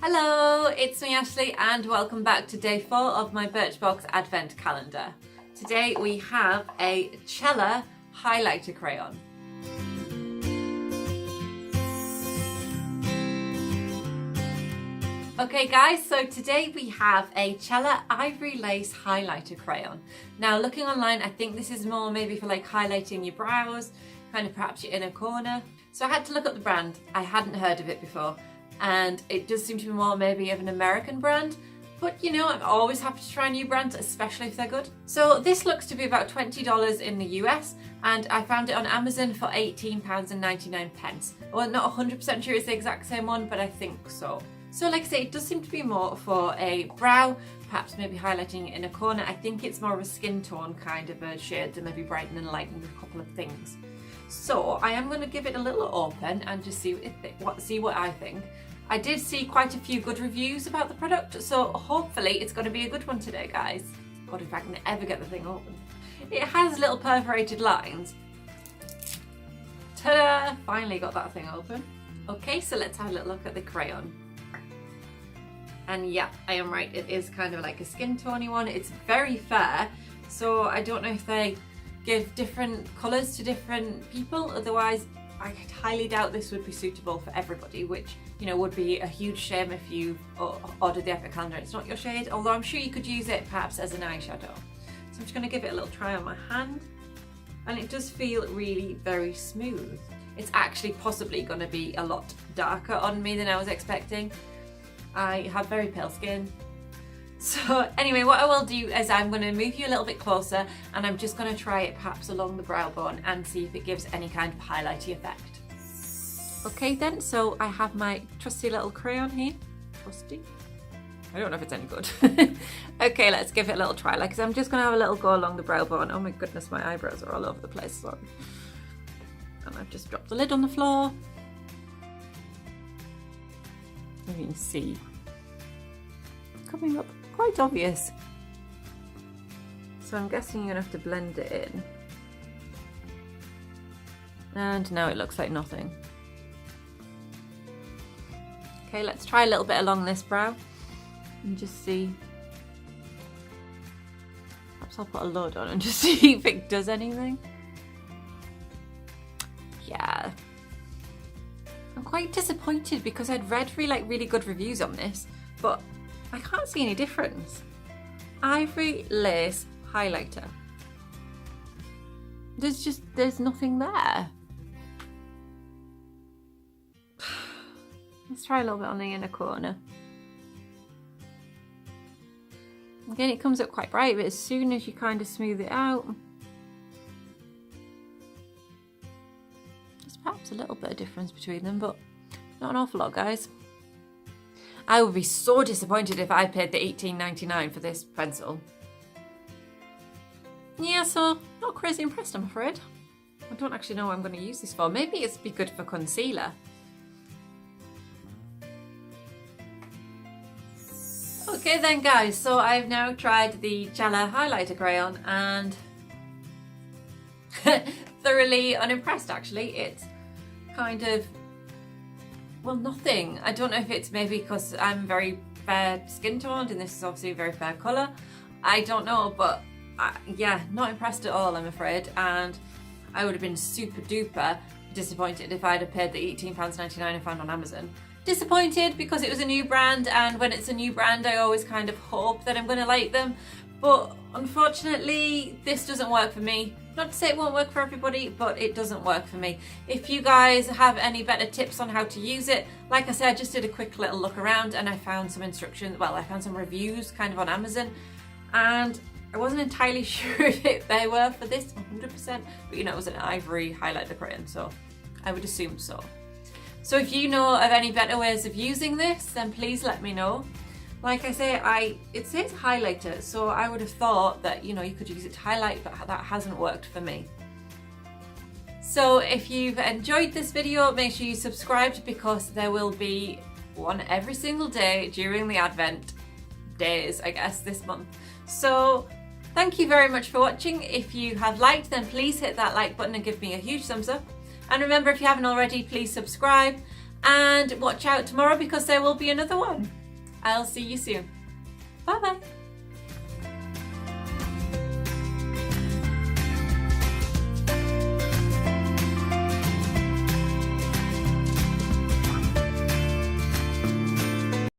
Hello, it's me Ashley and welcome back to day 4 of my Birchbox Advent Calendar. Today we have a Chella highlighter crayon. Okay guys, so today we have a Chella Ivory Lace highlighter crayon. Now looking online, I think this is more maybe for like highlighting your brows, kind of perhaps your inner corner. So I had to look up the brand, I hadn't heard of it before. And it does seem to be more maybe of an American brand, but you know, I'm always happy to try new brands, especially if they're good. So this looks to be about $20 in the US, and I found it on Amazon for £18.99. Well, not 100% sure it's the exact same one, but I think so. So like I say, it does seem to be more for a brow, perhaps maybe highlighting in a corner. I think it's more of a skin tone kind of a shade to maybe brighten and lighten a couple of things. So I am going to give it a little open and just see what I think. I did see quite a few good reviews about the product, so hopefully it's going to be a good one today, guys. God, if I can ever get the thing open. It has little perforated lines. Ta-da! Finally got that thing open. Okay, so let's have a little look at the crayon. And yeah, I am right, it is kind of like a skin tony one. It's very fair, so I don't know if they give different colours to different people, otherwise I highly doubt this would be suitable for everybody, which, you know, would be a huge shame if you ordered the Advent Calendar and it's not your shade, although I'm sure you could use it perhaps as an eyeshadow. So I'm just going to give it a little try on my hand, and it does feel really very smooth. It's actually possibly going to be a lot darker on me than I was expecting. I have very pale skin. So anyway, what I will do is I'm going to move you a little bit closer and I'm just going to try it perhaps along the brow bone and see if it gives any kind of highlighty effect. Okay then, so I have my trusty little crayon here. Trusty? I don't know if it's any good. Okay, let's give it a little try. Like, I'm just going to have a little go along the brow bone. Oh my goodness, my eyebrows are all over the place. Sorry. And I've just dropped the lid on the floor. You can see coming up quite obvious. So I'm guessing you're gonna have to blend it in. And now it looks like nothing. Okay, let's try a little bit along this brow and just see. Perhaps I'll put a load on and just see if it does anything. Yeah. I'm quite disappointed because I'd read really good reviews on this, but I can't see any difference. Ivory Lace highlighter. There's nothing there. Let's try a little bit on the inner corner. Again, it comes up quite bright, but as soon as you kind of smooth it out, there's perhaps a little bit of difference between them, but not an awful lot, guys. I would be so disappointed if I paid the $18.99 for this pencil. Yeah, so not crazy impressed, I'm afraid. I don't actually know what I'm going to use this for. Maybe it's be good for concealer. Okay then guys, so I've now tried the Chella highlighter crayon and thoroughly unimpressed actually. It's kind of, well, nothing. I don't know if it's maybe because I'm very fair skin toned and this is obviously a very fair colour. I don't know, but yeah, not impressed at all, I'm afraid. And I would have been super duper disappointed if I'd have paid the £18.99 I found on Amazon. Disappointed because it was a new brand, and when it's a new brand I always kind of hope that I'm going to like them. But unfortunately, this doesn't work for me. Not to say it won't work for everybody, but it doesn't work for me. If you guys have any better tips on how to use it, like I said, I just did a quick little look around and I found some instructions, well, I found some reviews kind of on Amazon, and I wasn't entirely sure if they were for this 100%, but you know, it was an ivory highlighter crayon, so I would assume so. So if you know of any better ways of using this, then please let me know. Like I say, it says highlighter, so I would have thought that, you know, you could use it to highlight, but that hasn't worked for me. So if you've enjoyed this video, make sure you subscribe because there will be one every single day during the Advent days, I guess, this month. So thank you very much for watching. If you have liked, then please hit that like button and give me a huge thumbs up. And remember, if you haven't already, please subscribe. And watch out tomorrow because there will be another one. I'll see you soon. Bye bye.